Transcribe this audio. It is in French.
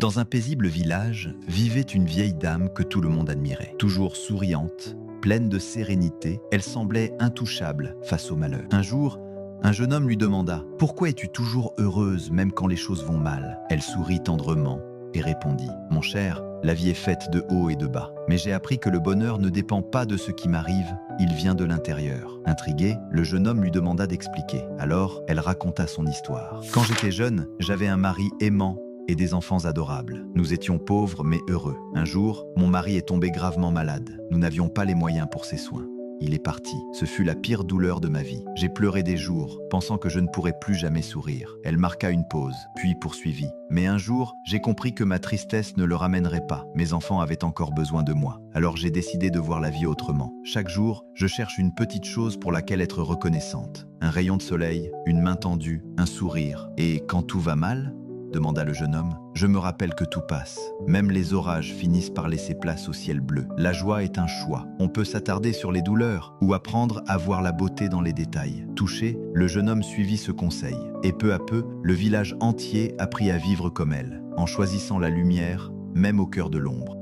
Dans un paisible village, vivait une vieille dame que tout le monde admirait. Toujours souriante, pleine de sérénité, elle semblait intouchable face au malheur. Un jour, un jeune homme lui demanda « Pourquoi es-tu toujours heureuse même quand les choses vont mal ?» Elle sourit tendrement et répondit « Mon cher, la vie est faite de hauts et de bas. Mais j'ai appris que le bonheur ne dépend pas de ce qui m'arrive, il vient de l'intérieur. » Intrigué, le jeune homme lui demanda d'expliquer. Alors, elle raconta son histoire. « Quand j'étais jeune, j'avais un mari aimant et des enfants adorables. Nous étions pauvres mais heureux. Un jour, mon mari est tombé gravement malade. Nous n'avions pas les moyens pour ses soins. Il est parti. Ce fut la pire douleur de ma vie. J'ai pleuré des jours, pensant que je ne pourrais plus jamais sourire. » Elle marqua une pause, puis poursuivit. « Mais un jour, j'ai compris que ma tristesse ne le ramènerait pas. Mes enfants avaient encore besoin de moi. Alors j'ai décidé de voir la vie autrement. Chaque jour, je cherche une petite chose pour laquelle être reconnaissante. Un rayon de soleil, une main tendue, un sourire. Et quand tout va mal ? Demanda le jeune homme. Je me rappelle que tout passe. Même les orages finissent par laisser place au ciel bleu. La joie est un choix. On peut s'attarder sur les douleurs ou apprendre à voir la beauté dans les détails. Touché, le jeune homme suivit ce conseil. Et peu à peu, le village entier apprit à vivre comme elle, en choisissant la lumière, même au cœur de l'ombre.